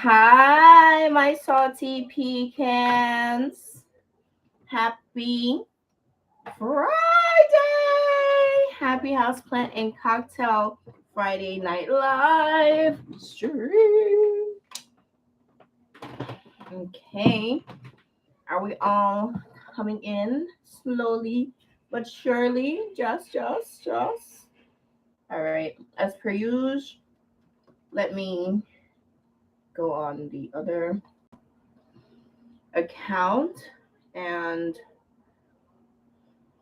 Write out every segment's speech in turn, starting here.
Hi, my salty pecans. Happy Friday. Happy HauzPlant and Cocktail Friday Night Live stream. Okay. Are we all coming in slowly but surely? Just. All right. As per usual, let me go on the other account and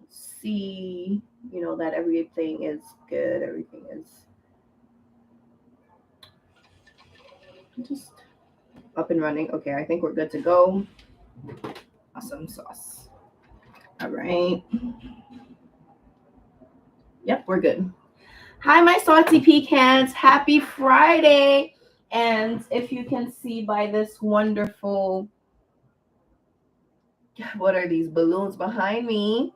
see, that everything is good. Everything is just up and running. Okay, I think we're good to go. Awesome sauce. All right. Yep, we're good. Hi, my salty pecans. Happy Friday. And if you can see by this wonderful, what are these balloons behind me?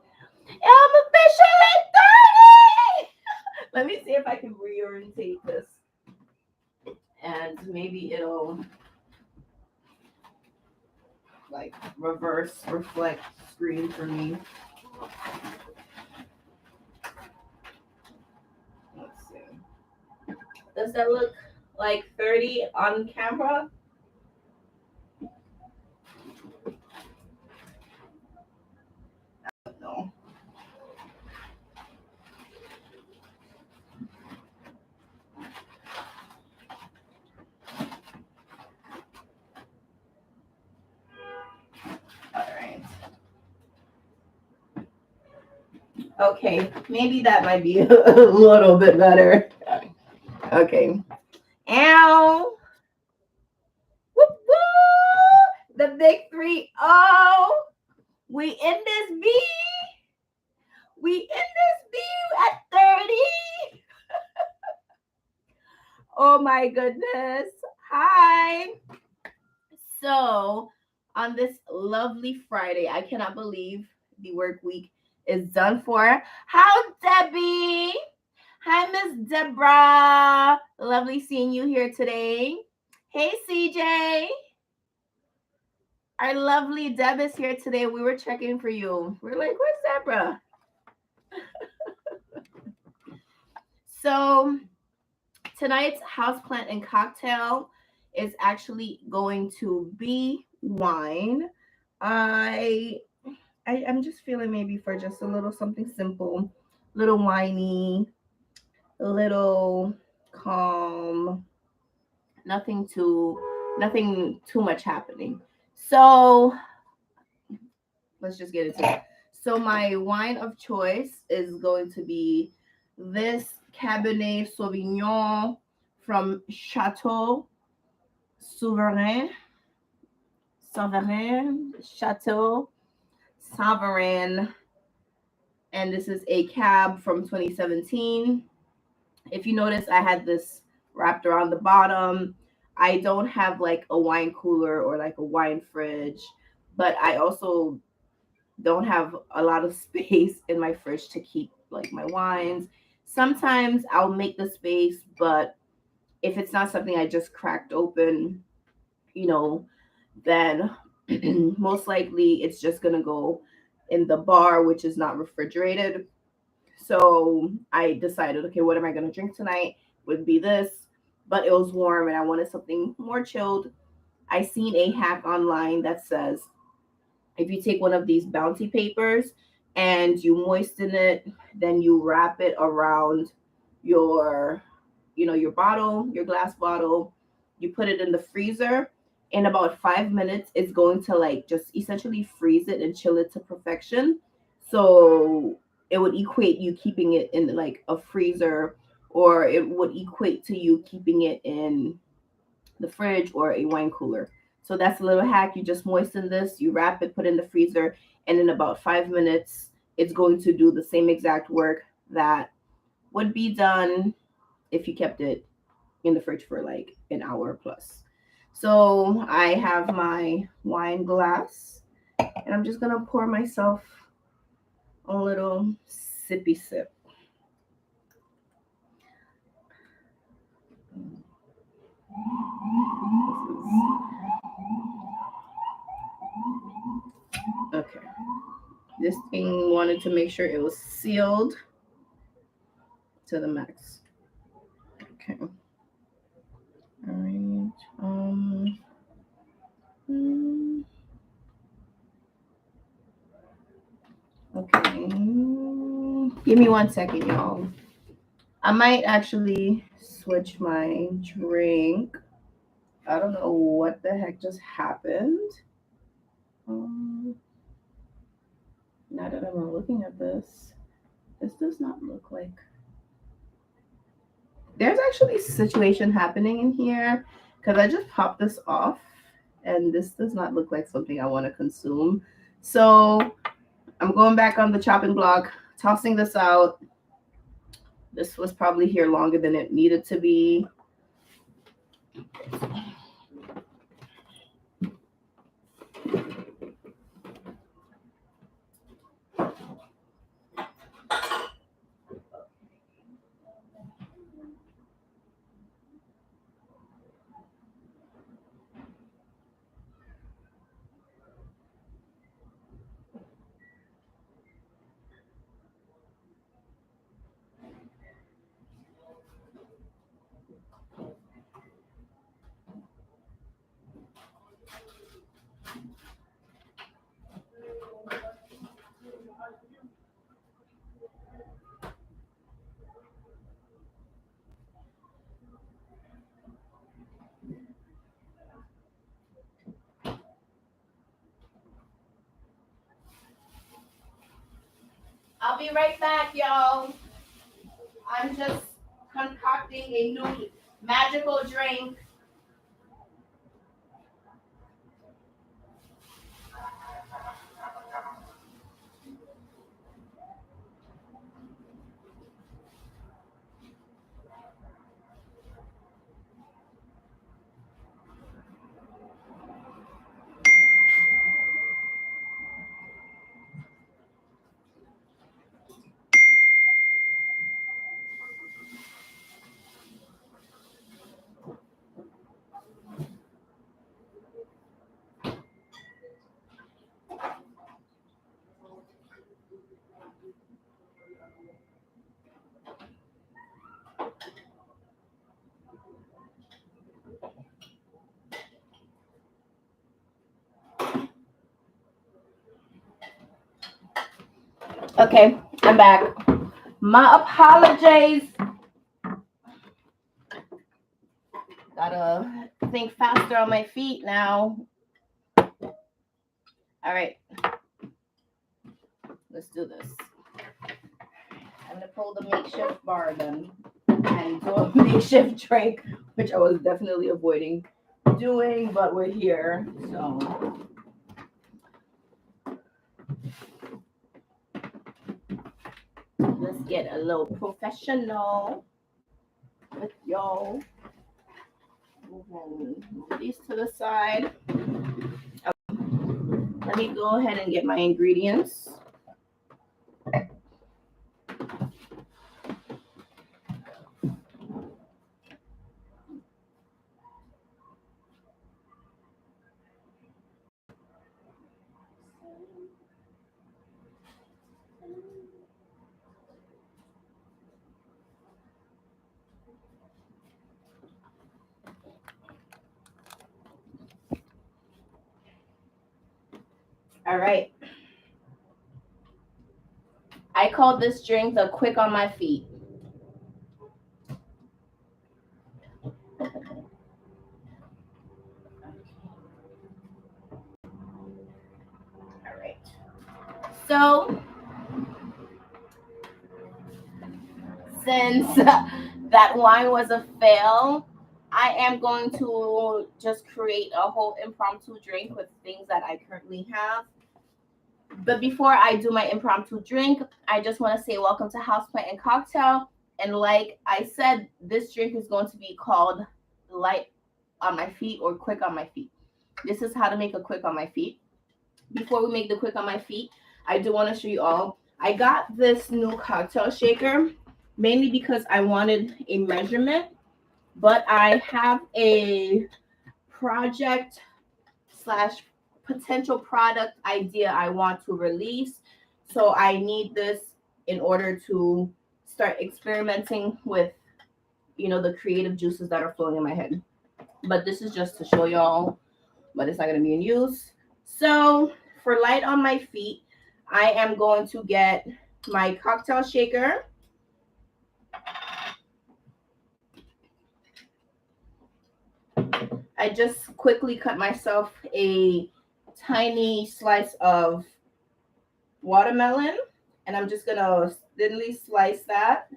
I'm officially 30! Let me see if I can reorientate this. And maybe it'll like reverse reflect screen for me. Let's see. Does that look like 30 on camera? No. All right. Okay, maybe that might be a little bit better. Okay. Ow. Whoop, whoop. The big 3-0. We in this B. We in this B at 30. Oh my goodness. Hi. So, on this lovely Friday, I cannot believe the work week is done for. How Debbie? Hi, Miss Deborah. Lovely seeing you here today. Hey, CJ. Our lovely Deb is here today. We were checking for you. We're like, where's Deborah? So, tonight's HauzPlant and cocktail is actually going to be wine. I'm just feeling maybe for just a little something simple, little winey, a little calm, nothing too much happening. So let's just get into it. So my wine of choice is going to be this Cabernet Sauvignon from Chateau Souverain. Chateau Sovereign. And this is a cab from 2017. If you notice, I had this wrapped around the bottom. I don't have like a wine cooler or like a wine fridge, but I also don't have a lot of space in my fridge to keep like my wines. Sometimes I'll make the space, but if it's not something I just cracked open, then most likely it's just gonna go in the bar, which is not refrigerated. So I decided, okay, what am I gonna drink tonight? Would be this, but it was warm and I wanted something more chilled. I seen a hack online that says if you take one of these bounty papers and you moisten it, then you wrap it around your, your bottle, your glass bottle, you put it in the freezer. In about 5 minutes, it's going to like just essentially freeze it and chill it to perfection. So it would equate you keeping it in like a freezer, or it would equate to you keeping it in the fridge or a wine cooler. So that's a little hack. You just moisten this, you wrap it, put it in the freezer, and in about 5 minutes, it's going to do the same exact work that would be done if you kept it in the fridge for like an hour plus. So I have my wine glass, and I'm just gonna pour myself a little sippy sip. This is this thing wanted to make sure it was sealed to the max. Okay. All right. Okay. Give me 1 second, y'all. I might actually switch my drink. I don't know what the heck just happened. Now that I'm looking at this does not look like there's actually a situation happening in here because I just popped this off and this does not look like something I want to consume. So I'm going back on the chopping block, tossing this out. This was probably here longer than it needed to be. I'll be right back, y'all. I'm just concocting a new magical drink. Okay, I'm back. My apologies. Gotta think faster on my feet now. All right, let's do this. I'm gonna pull the makeshift bar then and do a makeshift drink, which I was definitely avoiding doing, but we're here, so. Let's get a little professional with y'all. Move these to the side. Let me go ahead and get my ingredients. All right. I call this drink the quick on my feet. All right. So, since that wine was a fail, I am going to just create a whole impromptu drink with things that I currently have. But before I do my impromptu drink, I just want to say welcome to HauzPlant and Cocktail. And like I said, this drink is going to be called Light on My Feet or Quick on My Feet. This is how to make a quick on my feet. Before we make the quick on my feet, I do want to show you all. I got this new cocktail shaker mainly because I wanted a measurement, but I have a project / potential product idea I want to release. So I need this in order to start experimenting with, the creative juices that are flowing in my head. But this is just to show y'all, but it's not going to be in use. So for light on my feet, I am going to get my cocktail shaker. I just quickly cut myself a tiny slice of watermelon, and I'm just going to thinly slice that,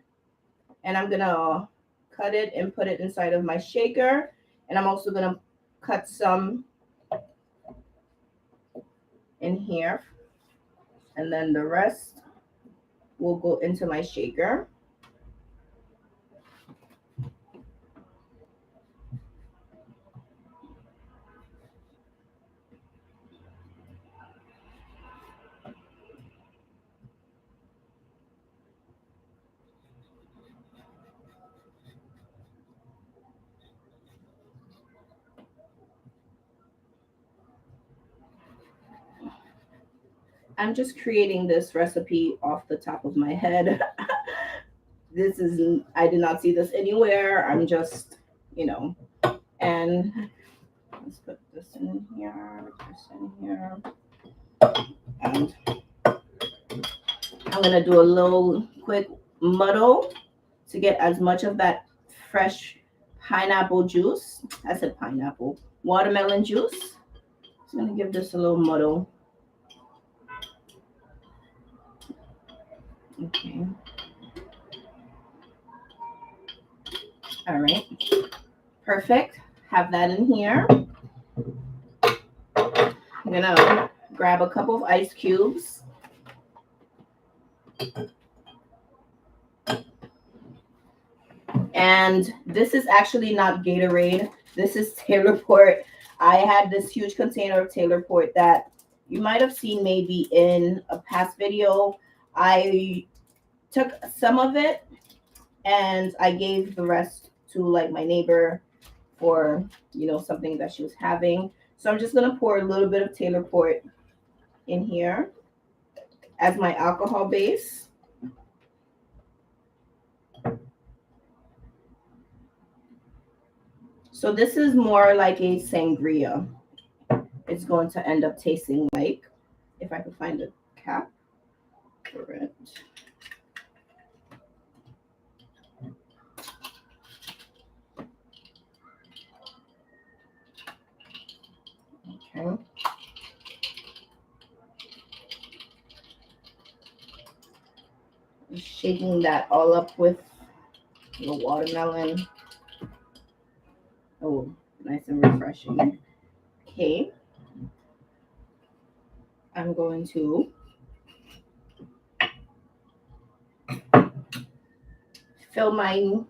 and I'm going to cut it and put it inside of my shaker. And I'm also going to cut some in here, and then the rest will go into my shaker. I'm just creating this recipe off the top of my head. I did not see this anywhere. I'm just, and let's put this in here, and I'm gonna do a little quick muddle to get as much of that fresh pineapple juice. I said pineapple, watermelon juice. I'm gonna give this a little muddle. Okay. All right. Perfect. Have that in here. I'm gonna grab a couple of ice cubes. And this is actually not Gatorade. This is Taylor Port. I had this huge container of Taylor Port that you might have seen maybe in a past video. I took some of it and I gave the rest to like my neighbor for, something that she was having. So I'm just going to pour a little bit of Taylor Port in here as my alcohol base. So this is more like a sangria. It's going to end up tasting like, if I could find a cap for it. Okay. Just shaking that all up with the watermelon. Oh, nice and refreshing. Okay. I'm going to fill my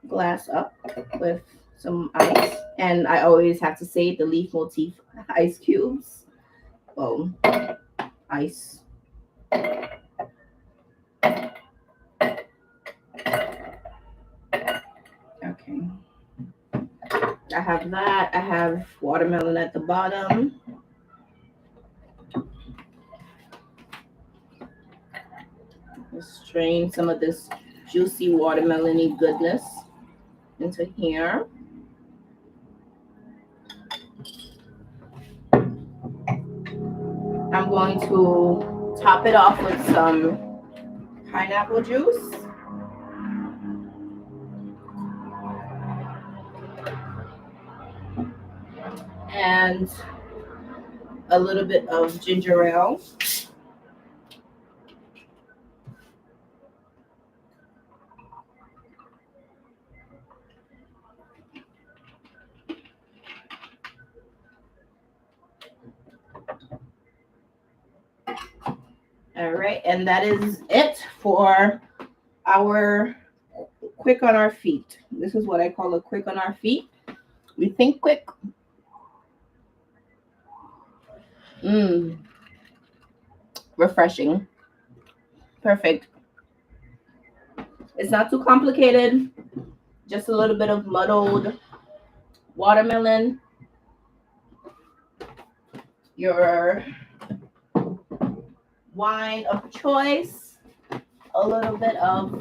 glass up with some ice. And I always have to say the leaf motif ice cubes. Oh, ice. Okay. I have that. I have watermelon at the bottom. Just strain some of this juicy watermelon-y goodness into here. I'm going to top it off with some pineapple juice. And a little bit of ginger ale. All right, and that is it for our quick on our feet. This is what I call a quick on our feet. We think quick. Refreshing. Perfect. It's not too complicated. Just a little bit of muddled watermelon. Your wine of choice, a little bit of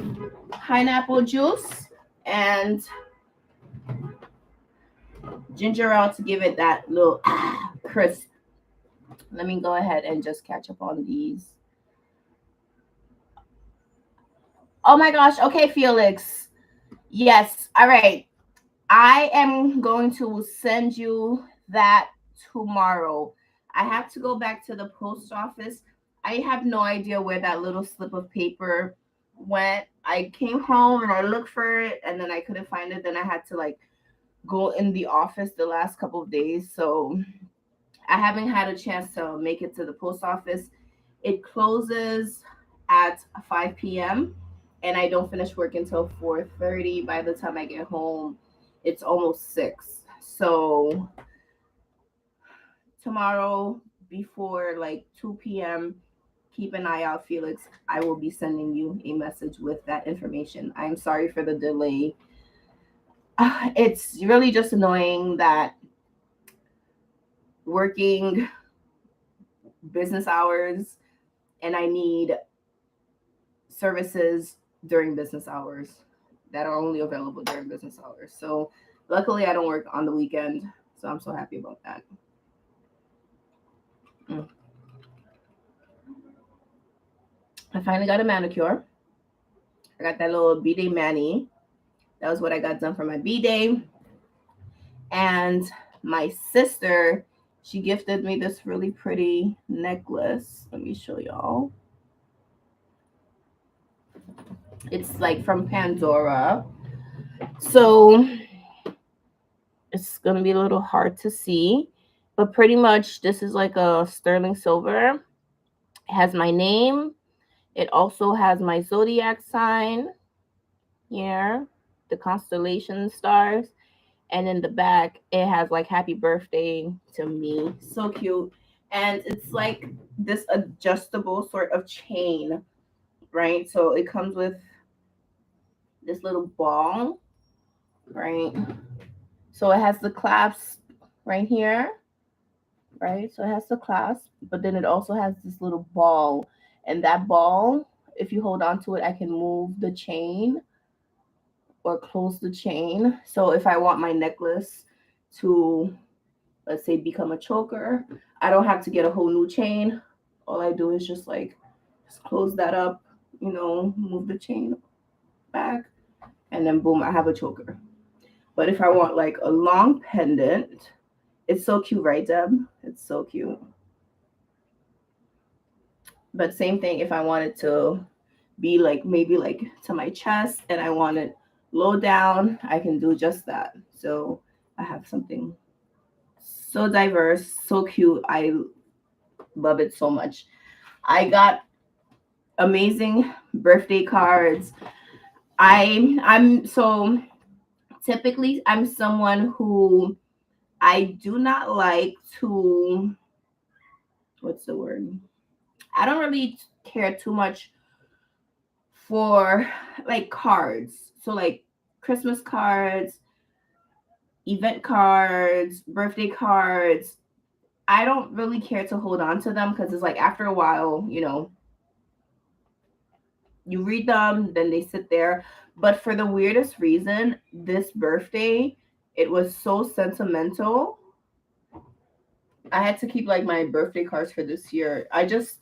pineapple juice, and ginger ale to give it that little crisp. Let me go ahead and just catch up on these. Oh my gosh. Okay, Felix. Yes. All right. I am going to send you that tomorrow. I have to go back to the post office. I have no idea where that little slip of paper went. I came home and I looked for it and then I couldn't find it. Then I had to like go in the office the last couple of days. So I haven't had a chance to make it to the post office. It closes at 5 p.m. and I don't finish work until 4:30. By the time I get home, it's almost 6. So tomorrow before like 2 p.m., keep an eye out, Felix. I will be sending you a message with that information. I'm sorry for the delay. It's really just annoying that working business hours and I need services during business hours that are only available during business hours. So luckily I don't work on the weekend. So I'm so happy about that. I finally got a manicure. I got that little B-Day mani. That was what I got done for my B-Day. And my sister, she gifted me this really pretty necklace. Let me show y'all. It's like from Pandora. So it's going to be a little hard to see. But pretty much this is like a sterling silver. It has my name. It also has my zodiac sign here, the constellation stars. And in the back, it has like happy birthday to me. So cute. And it's like this adjustable sort of chain, right? So it comes with this little ball, right? So it has the clasp right here, right? So it has the clasp, but then it also has this little ball. And that ball, if you hold on to it, I can move the chain or close the chain. So if I want my necklace to, let's say, become a choker, I don't have to get a whole new chain. All I do is just close that up, move the chain back, and then boom, I have a choker. But if I want like a long pendant, it's so cute, right, Deb? It's so cute. But same thing if I wanted to be like maybe like to my chest and I want it low down, I can do just that. So I have something so diverse, so cute. I love it so much. I got amazing birthday cards. I'm so typically I'm someone who I do not like to, what's the word? I don't really care too much for like cards. So like Christmas cards, event cards, birthday cards. I don't really care to hold on to them because it's like after a while, you read them, then they sit there. But for the weirdest reason, this birthday, it was so sentimental. I had to keep like my birthday cards for this year. I just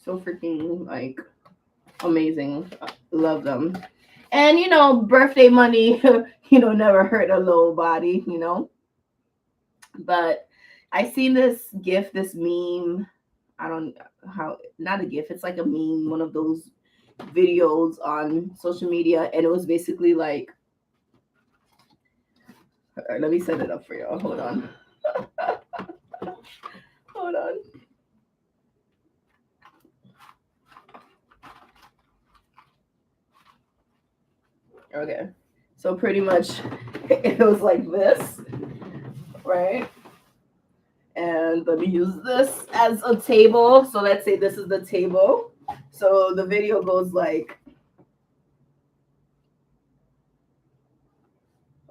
so freaking like amazing. Love them. And birthday money, never hurt a little body, But I seen this GIF, this meme. I don't how not a GIF, it's like a meme, one of those videos on social media, and it was basically like, let me set it up for y'all. Hold on. Hold on. Okay. So pretty much it was like this, right? And let me use this as a table. So let's say this is the table. So the video goes like,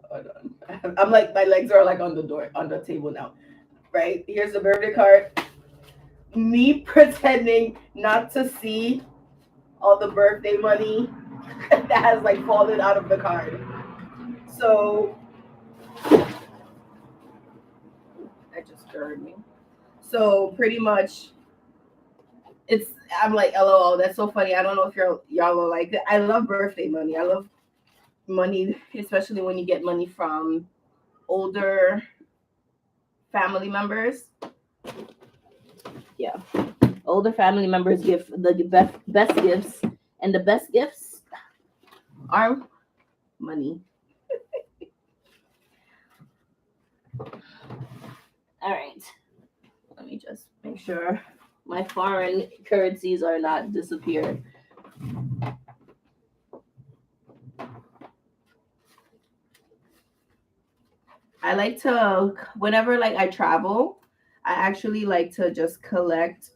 hold on. I'm like, my legs are like on the table now. right? Here's the birthday card. Me pretending not to see all the birthday money that has like fallen out of the card. So that just scared me. So pretty much it's I'm like LOL, that's so funny. I don't know if y'all are like that. I love birthday money. I love money, especially when you get money from older family members. Yeah. Older family members give the best gifts, and the best gifts are money. All right. Let me just make sure my foreign currencies are not disappeared. I like to whenever like I travel, I actually like to just collect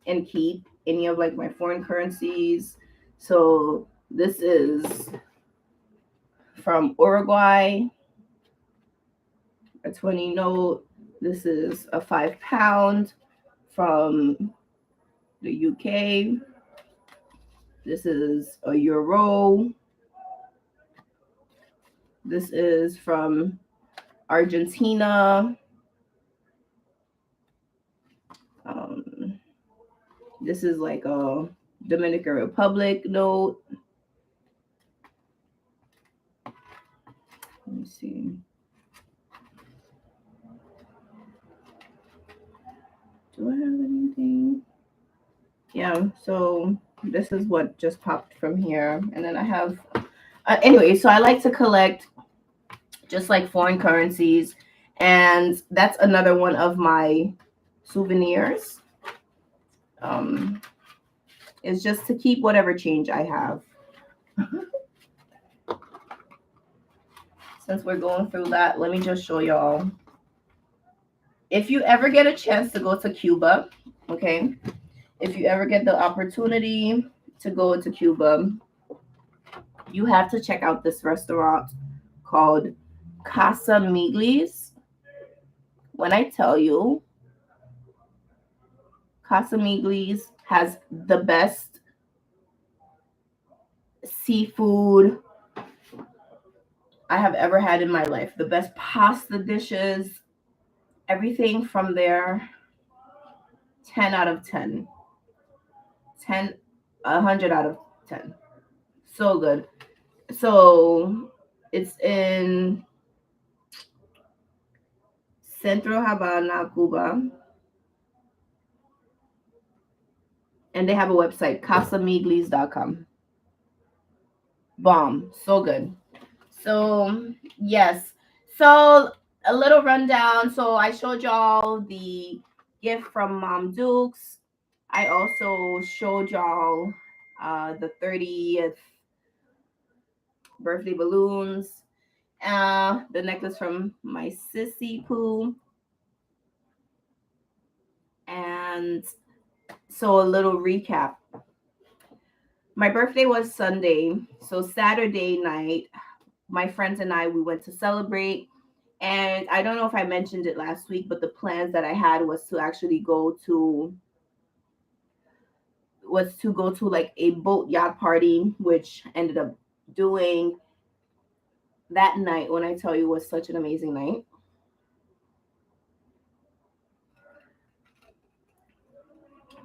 and keep any of like my foreign currencies. So this is from Uruguay, a 20 note. This is a £5 from the UK. This is a euro. This is from Argentina. Um, this is like a Dominican Republic note. Let me see. Do I have anything? Yeah, so this is what just popped from here. And then I have, anyway, so I like to collect just like foreign currencies. And that's another one of my souvenirs. Um, is just to keep whatever change I have. Since we're going through that, let me just show y'all. If you ever get a chance to go to Cuba, okay, if you ever get the opportunity to go to Cuba, you have to check out this restaurant called Casa Miglis. When I tell you, Casa Miglis has the best seafood I have ever had in my life. The best pasta dishes, everything from there. 10 out of 10. 10, 100 out of 10. So good. So it's in Centro Habana, Cuba. And they have a website, casamiglis.com. Bomb. So good. So, yes. So, a little rundown. So, I showed y'all the gift from Mom Dukes. I also showed y'all the 30th birthday balloons. The necklace from my sissy poo. And so, a little recap. My birthday was Sunday. So, Saturday night, my friends and I, we went to celebrate. And I don't know if I mentioned it last week, but the plans that I had was to go to like a boat yacht party, which ended up doing that night. When I tell you, was such an amazing night.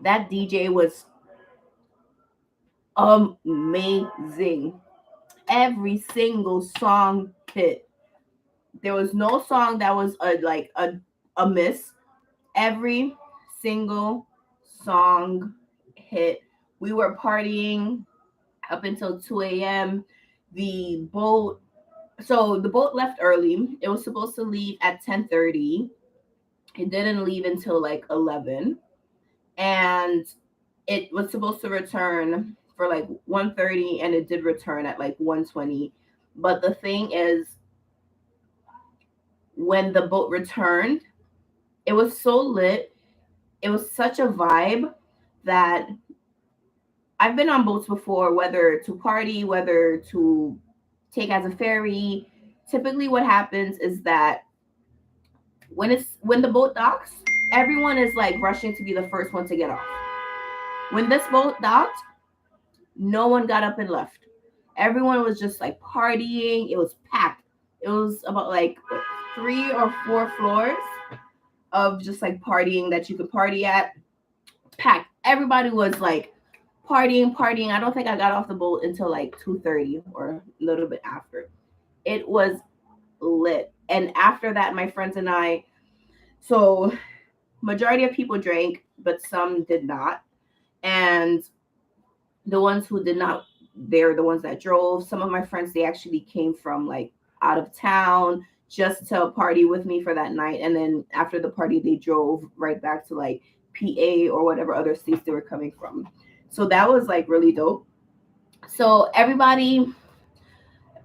That DJ was amazing. Every single song hit. There was no song that was a miss. Every single song hit. We were partying up until 2 a.m. The boat, so the boat left early. It was supposed to leave at 10:30. It didn't leave until like 11. And it was supposed to return for like 1:30, and it did return at like 1:20. But the thing is, when the boat returned, it was so lit. It was such a vibe that I've been on boats before, whether to party, whether to take as a ferry. Typically, what happens is that When the boat docks, everyone is like rushing to be the first one to get off. When this boat docked, no one got up and left. Everyone was just like partying. It was packed. It was about like 3 or 4 floors of just like partying that you could party at. Packed. Everybody was like partying. I don't think I got off the boat until like 2:30 or a little bit after. It was lit. And after that, my friends and I, so majority of people drank, but some did not. And the ones who did not, they're the ones that drove. Some of my friends, they actually came from like out of town just to party with me for that night. And then after the party, they drove right back to like PA or whatever other states they were coming from. So that was like really dope. So everybody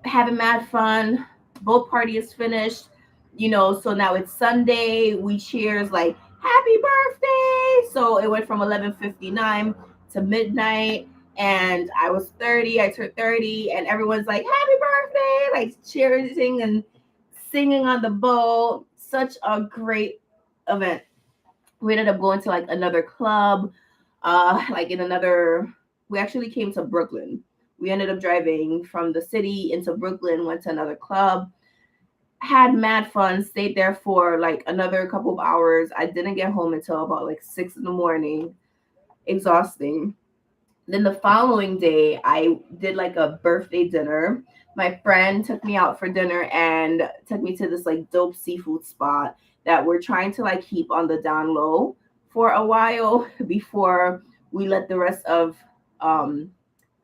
having mad fun. Both party is finished. So now it's Sunday. We cheers like happy birthday. So it went from 11:59 to midnight. And I was 30. I turned 30, and everyone's like happy birthday, like cheering and singing on the boat. Such a great event. We ended up going to like another club, like in another. We actually came to Brooklyn. We ended up driving from the city into Brooklyn, went to another club, had mad fun, stayed there for like another couple of hours. I didn't get home until about like 6 in the morning. Exhausting. Then the following day, I did like a birthday dinner. My friend took me out for dinner and took me to this like dope seafood spot that we're trying to like keep on the down low for a while before we let the rest of um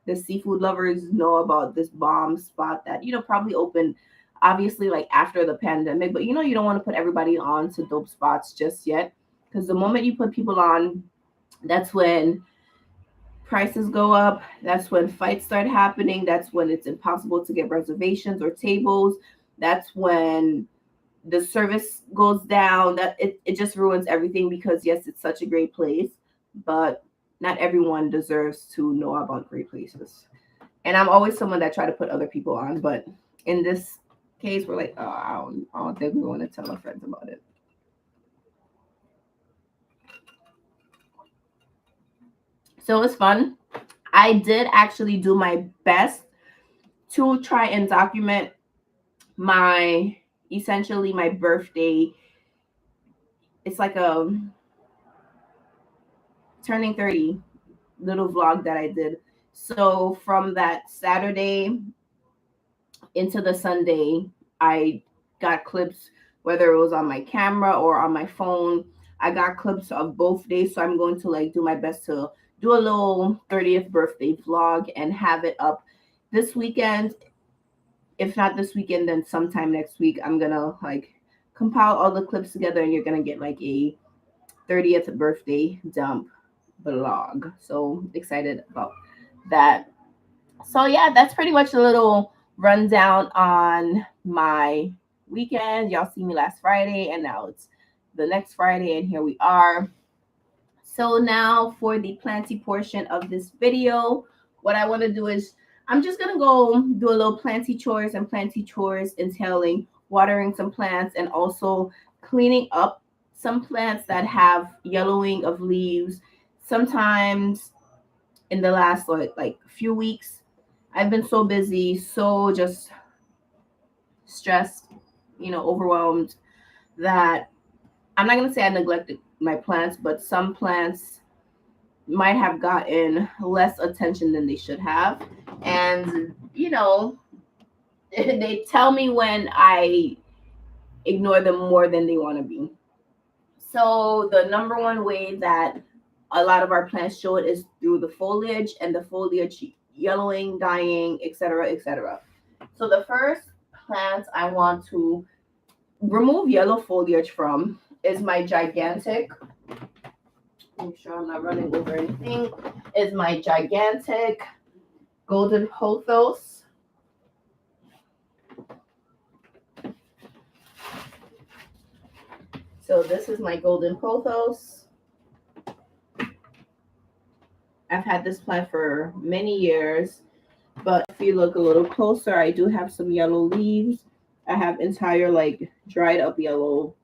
the seafood lovers know about this bomb spot that probably opened obviously like after the pandemic. But you don't want to put everybody on to dope spots just yet, because the moment you put people on, that's when prices go up. That's when fights start happening. That's when it's impossible to get reservations or tables. That's when the service goes down. That it just ruins everything, because yes, it's such a great place, but not everyone deserves to know about great places. And I'm always someone that try to put other people on, but in this case, we're like, oh, I don't think we want to tell our friends about it. So it was fun. I did actually do my best to try and document my essentially my birthday. It's like a turning 30 little vlog that I did. So from that Saturday into the Sunday, I got clips, whether it was on my camera or on my phone. I got clips of both days. So I'm going to like do my best to do a little 30th birthday vlog and have it up this weekend. If not this weekend, then sometime next week. I'm gonna like compile all the clips together, and you're gonna get like a 30th birthday dump vlog. So excited about that. So yeah, that's pretty much a little rundown on my weekend. Y'all see me last Friday, and now it's the next Friday, and here we are. So now for the planty portion of this video, what I want to do is I'm just going to go do a little planty chores, and planty chores entailing watering some plants and also cleaning up some plants that have yellowing of leaves. Sometimes in the last like few weeks, I've been so busy, so just stressed, overwhelmed, that I'm not going to say I neglected my plants, but some plants might have gotten less attention than they should have. And, they tell me when I ignore them more than they want to be. So the number one way that a lot of our plants show it is through the foliage, and the foliage yellowing, dying, etc., etc. So the first plant I want to remove yellow foliage from is my gigantic, make sure I'm not running over anything, is my gigantic golden pothos. So this is my golden pothos. I've had this plant for many years, but if you look a little closer, I do have some yellow leaves. I have entire like dried up yellow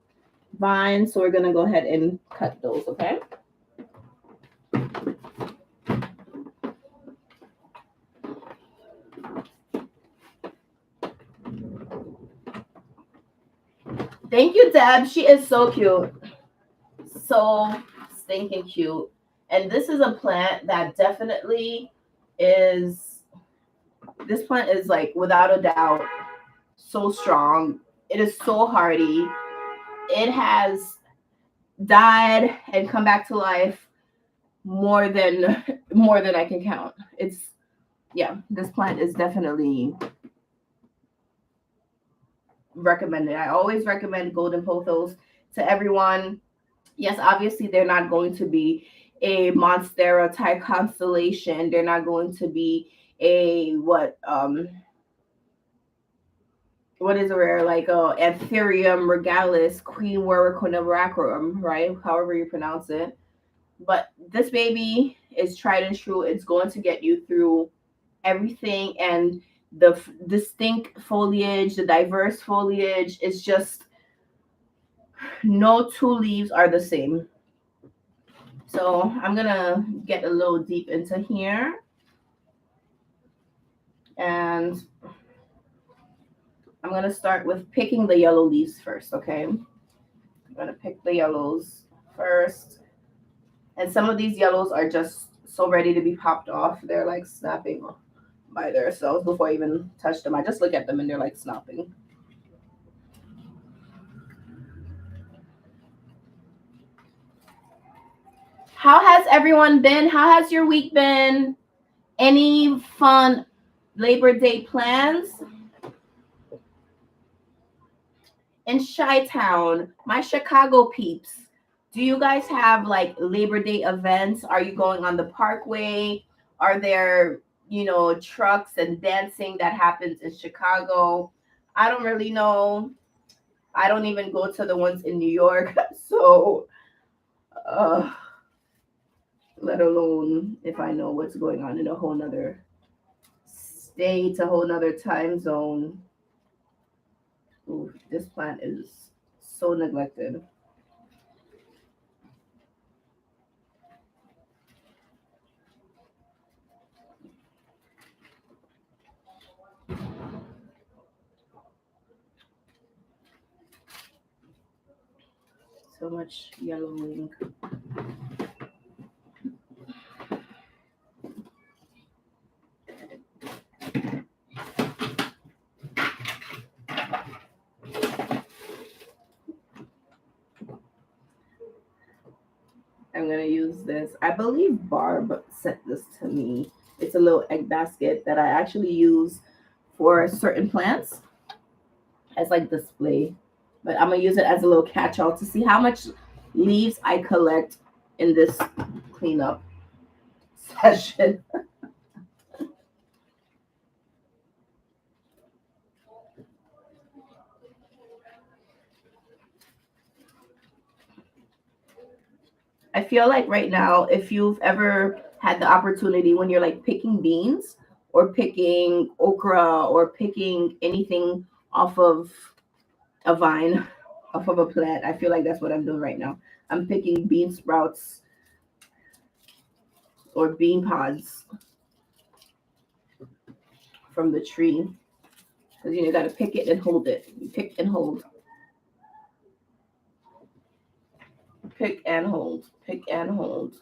vines. So we're going to go ahead and cut those, okay? Thank you, Deb. She is so cute. So stinking cute. And this is a plant that definitely is, this plant is like without a doubt so strong. It is so hardy. It has died and come back to life more than I can count. It's, yeah, this plant is definitely recommended. I always recommend golden pothos to everyone. Yes, obviously they're not going to be a monstera type constellation. They're not going to be a what is a rare, like Anthurium regalis, Queen Warwick, right? However you pronounce it. But this baby is tried and true. It's going to get you through everything, and the distinct foliage, the diverse foliage is just, no two leaves are the same. So I'm gonna get a little deep into here, and I'm gonna start with picking the yellow leaves first, okay? I'm gonna pick the yellows first. And some of these yellows are just so ready to be popped off. They're like snapping by themselves before I even touch them. I just look at them and they're like snapping. How has everyone been? How has your week been? Any fun Labor Day plans? In Chi-Town, my Chicago peeps, do you guys have like Labor Day events? Are you going on the parkway? Are there, trucks and dancing that happens in Chicago? I don't really know. I don't even go to the ones in New York. So, uh, let alone if I know what's going on in a whole nother state, a whole nother time zone. Ooh, this plant is so neglected. So much yellowing. I'm gonna use this. I believe Barb sent this to me. It's a little egg basket that I actually use for certain plants as like display. But I'm gonna use it as a little catch-all to see how much leaves I collect in this cleanup session. I feel like right now, if you've ever had the opportunity when you're like picking beans or picking okra or picking anything off of a vine, off of a plant, I feel like that's what I'm doing right now. I'm picking bean sprouts or bean pods from the tree. Because you gotta pick it and hold it. You pick and hold. Pick and hold. Pick and hold.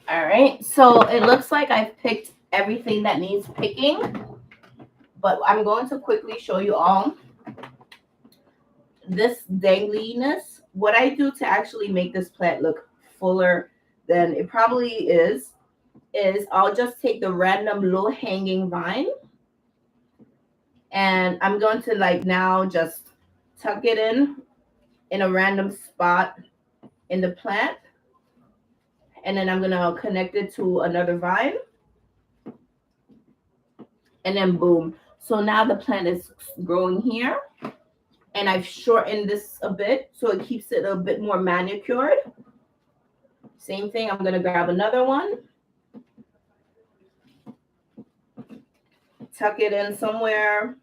All right, so it looks like I've picked everything that needs picking, but I'm going to quickly show you all this dangliness. What I do to actually make this plant look fuller than it probably is is I'll just take the random low hanging vine, and I'm going to like now just tuck it in a random spot in the plant, and then I'm gonna connect it to another vine, and then boom. So now the plant is growing here, and I've shortened this a bit so it keeps it a bit more manicured. Same thing, I'm gonna grab another one, tuck it in somewhere,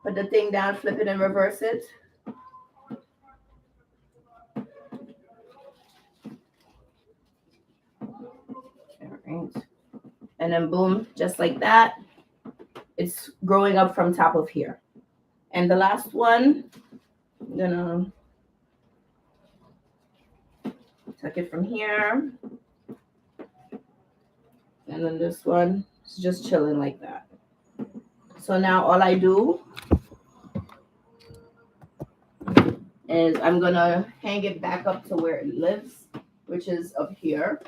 put the thing down, flip it and reverse it. All right. And then boom, just like that, it's growing up from top of here. And the last one, I'm gonna tuck it from here. And then this one is just chilling like that. So now all I do is I'm gonna hang it back up to where it lives, which is up here.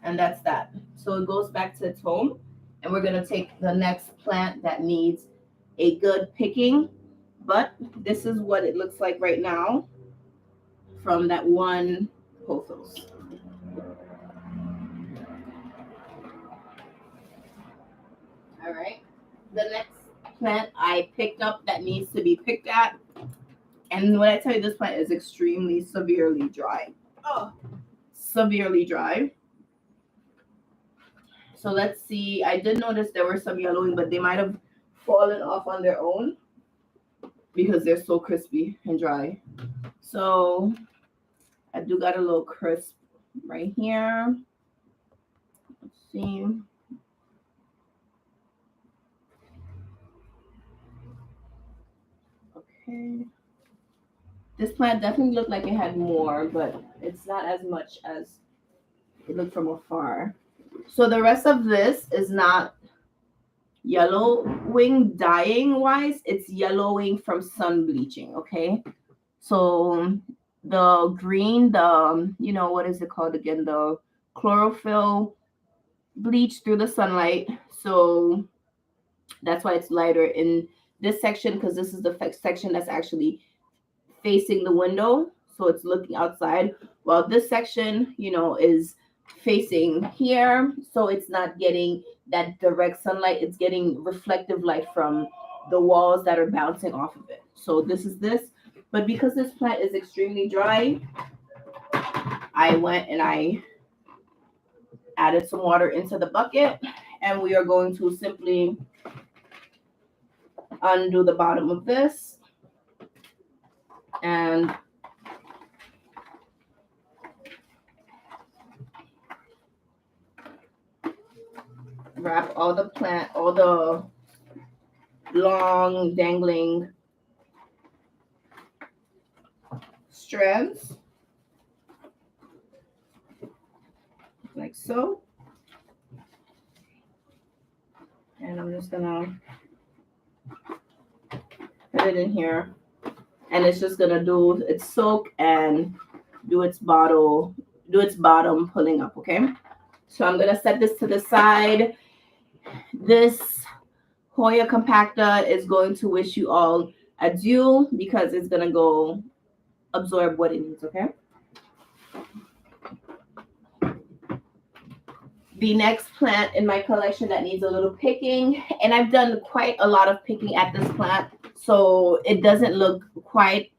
And that's that. So it goes back to its home, and we're gonna take the next plant that needs a good picking. But this is what it looks like right now from that one pothos. All right. The next plant I picked up that needs to be picked at, and when I tell you this plant is extremely severely dry. Oh, severely dry. So let's see. I did notice there were some yellowing, but they might have fallen off on their own because they're so crispy and dry. So I do got a little crisp right here. Let's see. Okay. This plant definitely looked like it had more, but it's not as much as it looked from afar. So the rest of this is not yellowing dying wise, it's yellowing from sun bleaching. Okay. So the green, what is it called again? The chlorophyll bleached through the sunlight. So that's why it's lighter in this section, because this is the section that's actually facing the window. So it's looking outside. While this section, is facing here. So it's not getting that direct sunlight. It's getting reflective light from the walls that are bouncing off of it. So this is this. But because this plant is extremely dry, I went and I added some water into the bucket, and we are going to simply undo the bottom of this and wrap all the long dangling strands like so. And I'm just gonna put it in here, and it's just gonna do its soak and do its bottom pulling up. Okay, so I'm gonna set this to the side. This Hoya compacta is going to wish you all adieu because it's gonna go absorb what it needs. Okay. The next plant in my collection that needs a little picking, and I've done quite a lot of picking at this plant, so it doesn't look quite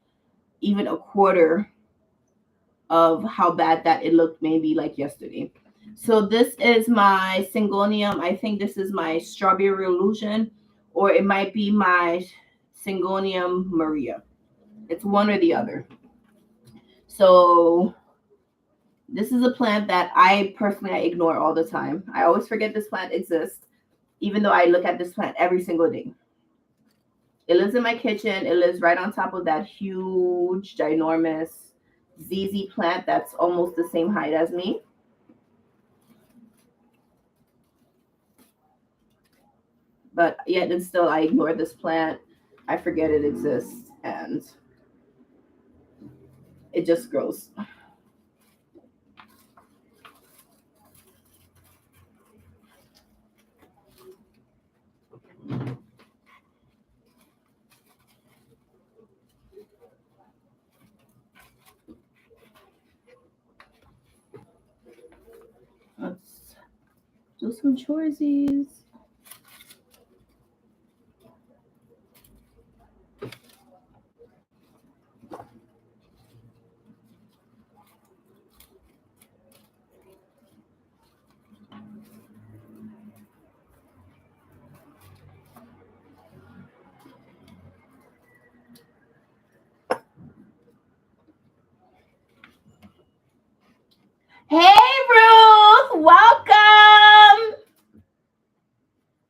even a quarter of how bad that it looked maybe like yesterday. So this is my Syngonium. I think this is my Strawberry Illusion, or it might be my Syngonium Maria. It's one or the other. So this is a plant that I ignore all the time. I always forget this plant exists, even though I look at this plant every single day. It lives in my kitchen. It lives right on top of that huge, ginormous ZZ plant that's almost the same height as me. But yet and still I ignore this plant. I forget it exists. And it just grows. Let's do some choresies. Hey, Ruth, welcome.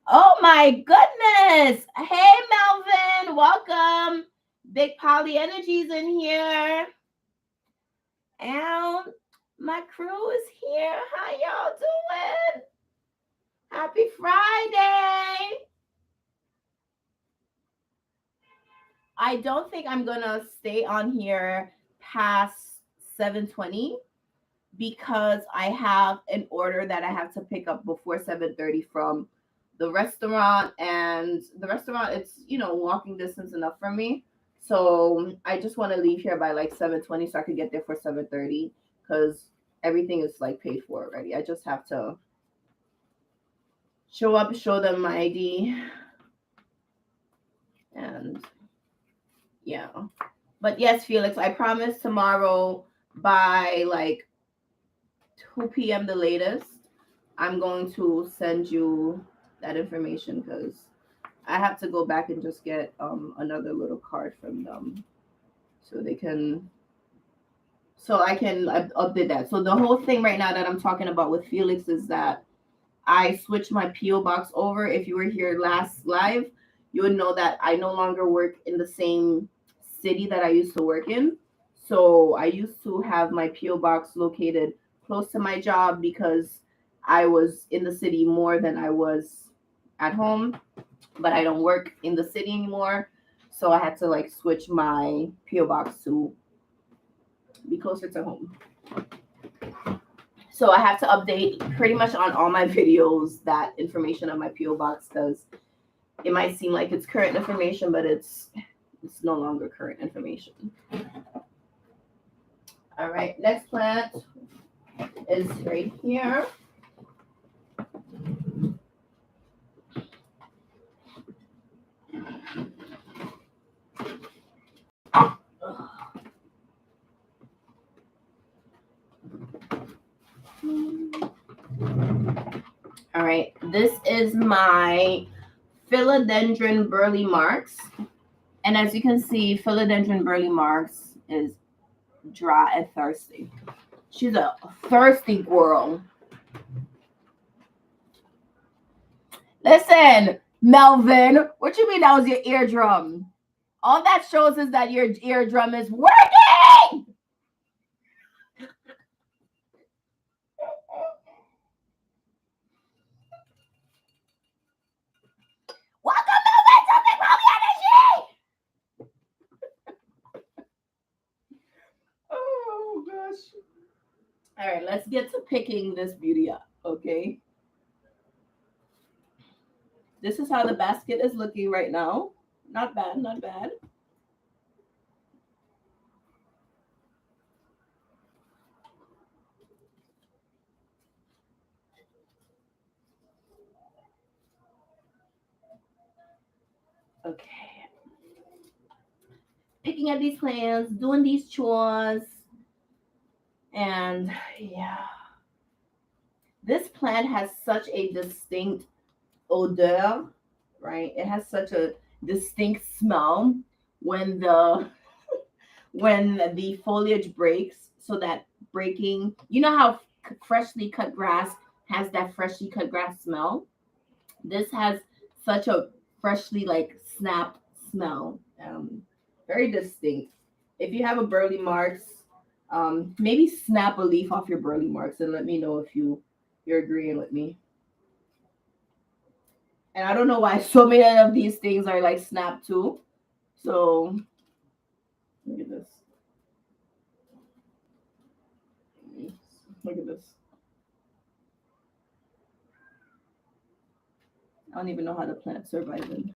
Oh my goodness. Hey, Melvin, welcome. Big Poly Energies in here. And my crew is here. How y'all doing? Happy Friday. I don't think I'm gonna stay on here past 7:20 because I have an order that I have to pick up before 7:30 from the restaurant, and the restaurant, it's walking distance enough for me. So I just want to leave here by like 7:20 so I could get there for 7:30 because everything is like paid for already. I just have to show up, show them my ID, and yeah. But yes, Felix, I promise tomorrow by like 2 p.m. the latest, I'm going to send you that information because I have to go back and just get another little card from them so they can so I can update that. So the whole thing right now that I'm talking about with Felix is that I switched my PO box over. If you were here last live, you would know that I no longer work in the same city that I used to work in. So I used to have my PO box located close to my job because I was in the city more than I was at home, but I don't work in the city anymore. So I had to like switch my PO box to be closer to home. So I have to update pretty much on all my videos that information on my PO box because it might seem like it's current information, but it's no longer current information. All right, next plant is right here. All right, this is my philodendron burley marks. And as you can see, philodendron burley marks is dry and thirsty. She's a thirsty girl. Listen, Melvin, what you mean that was your eardrum? All that shows is that your eardrum is working. Welcome, Melvin, to Big Poly Energy. Oh gosh. All right, let's get to picking this beauty up, okay? This is how the basket is looking right now. Not bad, not bad. Okay. Picking up these plants, doing these chores, and yeah. This plant has such a distinct odor, right? It has such a distinct smell when the when the foliage breaks. So that breaking, you know how freshly cut grass has that freshly cut grass smell? This has such a freshly like snapped smell. Very distinct. If you have a burley marks, maybe snap a leaf off your burley marks and let me know if you're agreeing with me. And I don't know why so many of these things are like snap too. So look at this. Look at this. I don't even know how the plant surviving.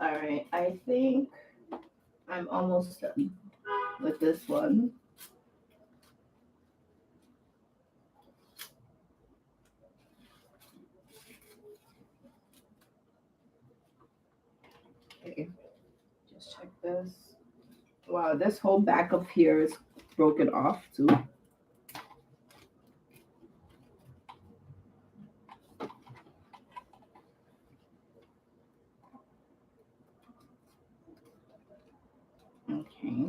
All right, I think I'm almost done with this one. Okay, just check this. Wow, this whole back up here is broken off too. Okay.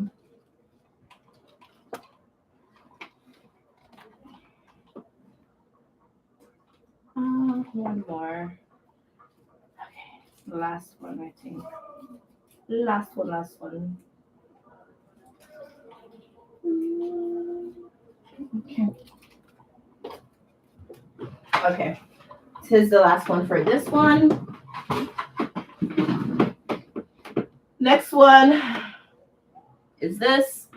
One more. Okay, the last one, I think. Last one. Okay. Okay. This is the last one for this one. Next one is this.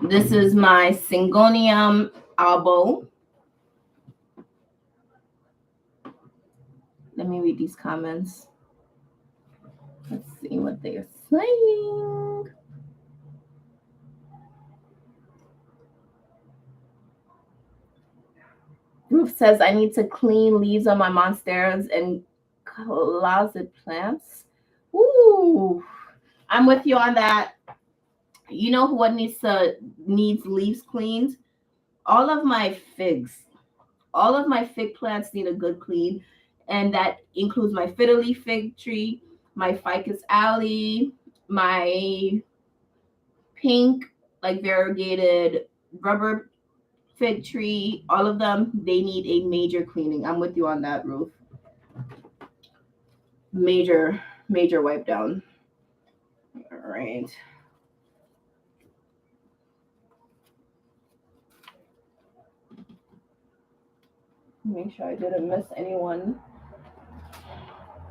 This is my Syngonium albo. Let me read these comments. Let's see what they are saying. Ruth says, I need to clean leaves on my monsteras and closet plants. Ooh, I'm with you on that. You know what needs leaves cleaned? All of my figs. All of my fig plants need a good clean. And that includes my fiddly fig tree, my ficus alley, my pink, like variegated rubber fig tree, all of them, they need a major cleaning. I'm with you on that, Ruth. Major wipe down. All right. Make sure I didn't miss anyone.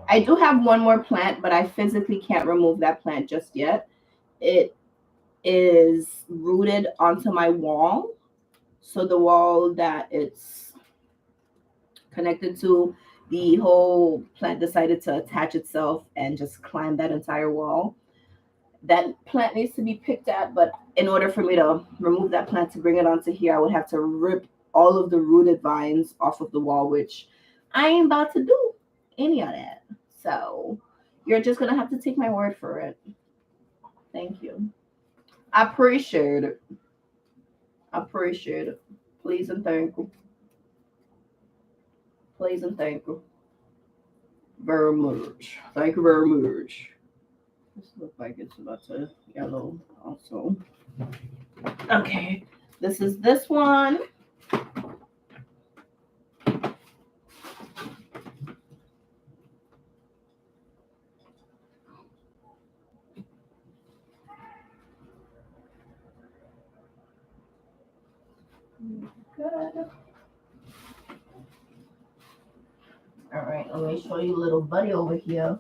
I do have one more plant, but I physically can't remove that plant just yet. It is rooted onto my wall. So the wall that it's connected to, the whole plant decided to attach itself and just climb that entire wall. That plant needs to be picked at, but in order for me to remove that plant to bring it onto here, I would have to rip all of the rooted vines off of the wall, which I ain't about to do any of that. So you're just gonna have to take my word for it. Thank you. I appreciate it. Please and thank you. Please and thank you very much. Thank you very much. This looks like it's about to yellow also. Okay, this is this one. Good. All right, let me show you little buddy over here.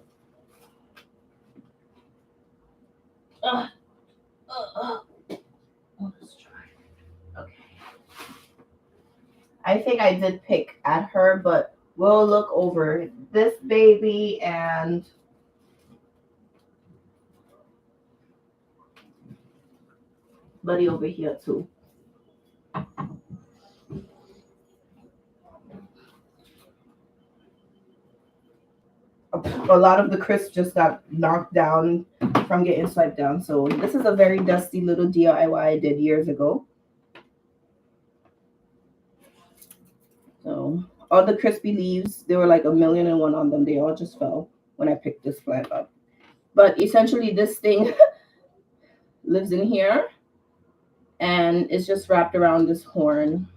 Let's try. Okay. I think I did pick at her, but we'll look over this baby and buddy over here too. A lot of the crisp just got knocked down from getting swiped down. So this is a very dusty little DIY I did years ago. So all the crispy leaves, there were like 1,000,001 on them. They all just fell when I picked this plant up. But essentially this thing lives in here and it's just wrapped around this horn.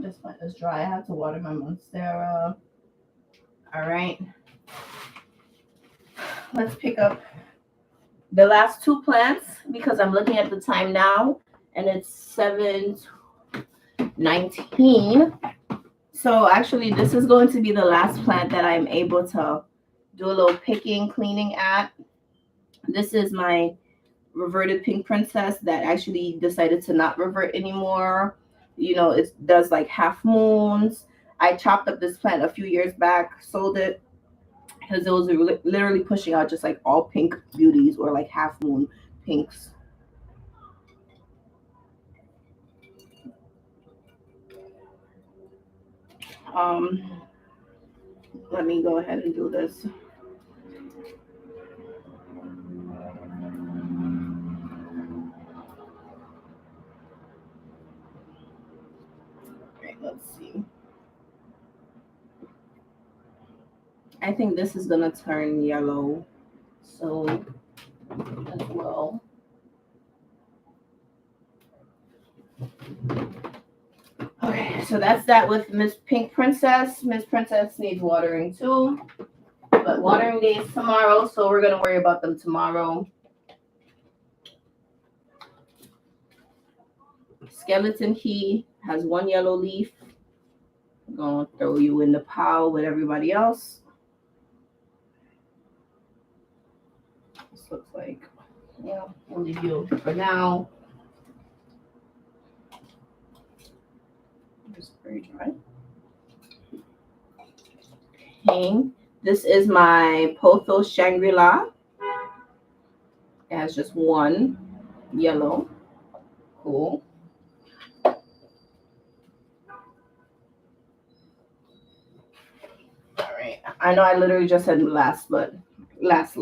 this plant is dry. I have to water my monstera. All right. Let's pick up the last two plants because I'm looking at the time now and it's 7:19. So actually this is going to be the last plant that I'm able to do a little picking, cleaning at. This is my reverted pink princess that actually decided to not revert anymore. You know, it does like half moons. I chopped up this plant a few years back, sold it because it was literally pushing out just like all pink beauties or like half moon pinks. Let me go ahead and do this. Right, let's see. I think this is gonna turn yellow, so as well. Okay, so that's that with Miss Pink Princess. Miss Princess needs watering too, but watering day is tomorrow, so we're gonna worry about them tomorrow. Skeleton Key has one yellow leaf. I'm gonna throw you in the pile with everybody else. This looks like, yeah, we'll leave you for now. Just very dry. Okay, this is my Pothos Shangri-La. It has just one yellow. Cool. All right. I know I literally just said last, but last.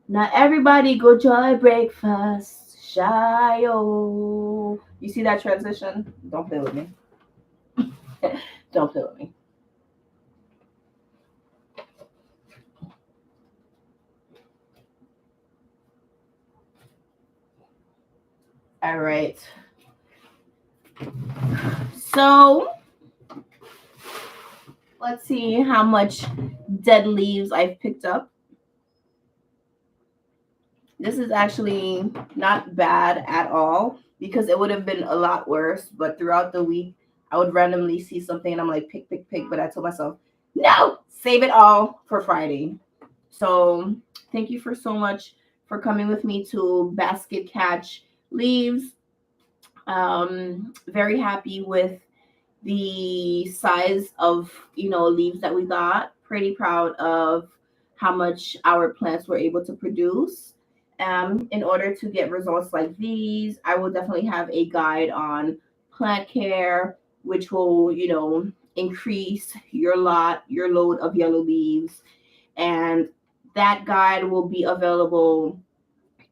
Now everybody go joy breakfast. Shayo. You see that transition? Don't play with me. Don't play with me. All right. So let's see how much dead leaves I've picked up. This is actually not bad at all because it would have been a lot worse. But throughout the week, I would randomly see something and I'm like, pick. But I told myself, no, save it all for Friday. So thank you for so much for coming with me to basket catch leaves. Very happy with the size of leaves that we got. Pretty proud of how much our plants were able to produce. In order to get results like these, I will definitely have a guide on plant care, which will increase your load of yellow leaves, and that guide will be available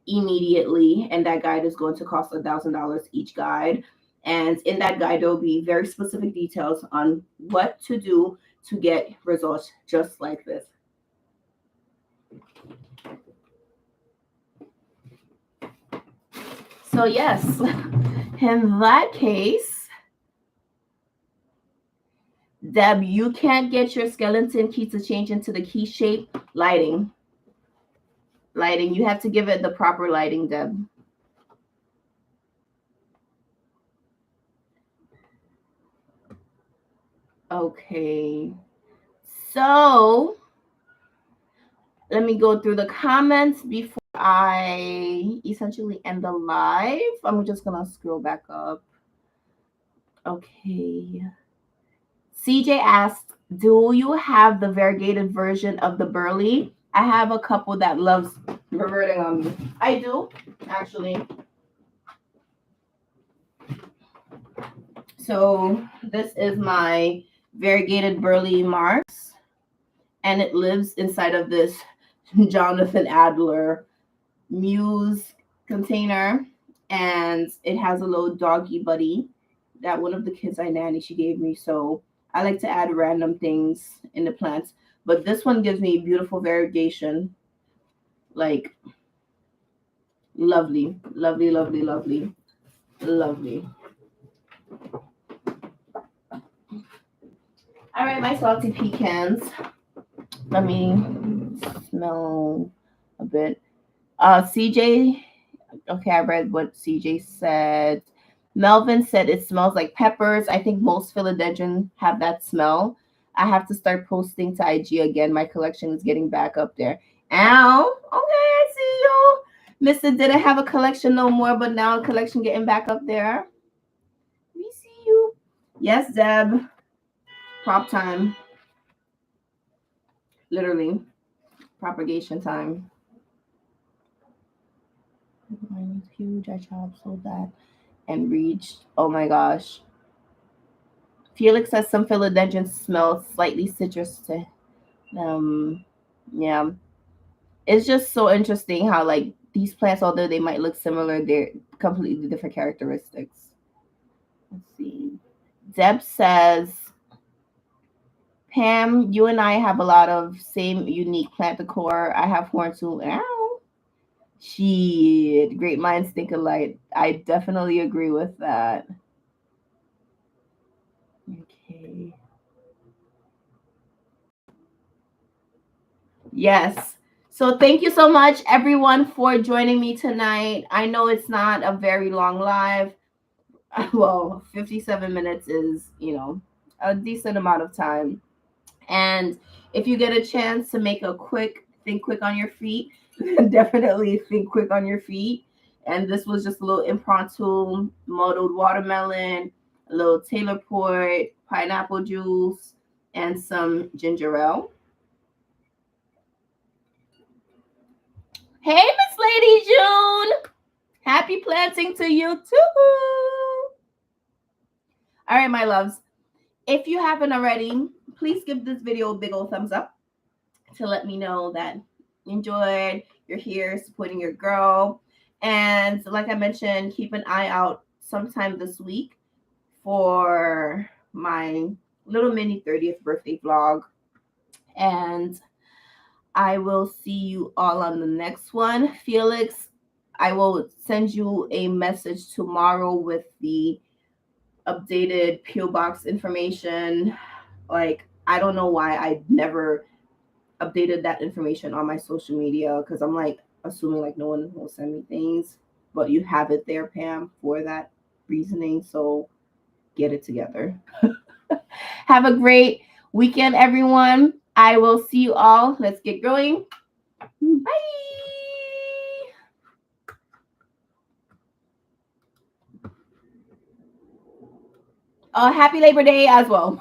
immediately, and that guide is going to cost $1,000 each guide. And in that guide, there will be very specific details on what to do to get results just like this. So yes, in that case, Deb, you can't get your skeleton key to change into the key shape. Lighting. You have to give it the proper lighting, Deb. Okay. So let me go through the comments before I essentially end the live. I'm just gonna scroll back up. Okay. CJ asked, do you have the variegated version of the burley? I have a couple that loves reverting on me. I do, actually. So this is my variegated burley Mars, and it lives inside of this Jonathan Adler Muse container, and it has a little doggy buddy that one of the kids I nanny she gave me. So I like to add random things in the plants, but this one gives me beautiful variegation, like lovely. All right, my salty pecans. Let me smell a bit. CJ, okay, I read what CJ said. Melvin said it smells like peppers. I think most philodendron have that smell. I have to start posting to IG again. My collection is getting back up there. Ow. Okay, I see you. Mister didn't have a collection no more, but now a collection getting back up there. We see you. Yes, Deb. Prop time. Literally. Propagation time. Mine is huge. I chopped so that and reached. Oh my gosh. Felix says some philodendrons smell slightly citrus to yeah. It's just so interesting how like these plants, although they might look similar, they're completely different characteristics. Let's see. Deb says, Pam, you and I have a lot of same unique plant decor. I have hornstool. Ow. Shit. Great minds think alike. I definitely agree with that. Okay. Yes. So thank you so much, everyone, for joining me tonight. I know it's not a very long live. Well, 57 minutes is, a decent amount of time. And if you get a chance to make a think quick on your feet, definitely think quick on your feet. And this was just a little impromptu muddled watermelon, a little Taylor port, pineapple juice, and some ginger ale. Hey, Miss Lady June. Happy planting to you too. All right, my loves. If you haven't already, please give this video a big old thumbs up to let me know that you enjoyed, you're here supporting your girl. And like I mentioned, keep an eye out sometime this week for my little mini 30th birthday vlog. And I will see you all on the next one. Felix, I will send you a message tomorrow with the updated PO box information. Like, I don't know why I never updated that information on my social media because I'm like assuming like no one will send me things, but you have it there, Pam, for that reasoning. So get it together. Have a great weekend, everyone. I will see you all. Let's get going. Bye. Happy Labor Day as well.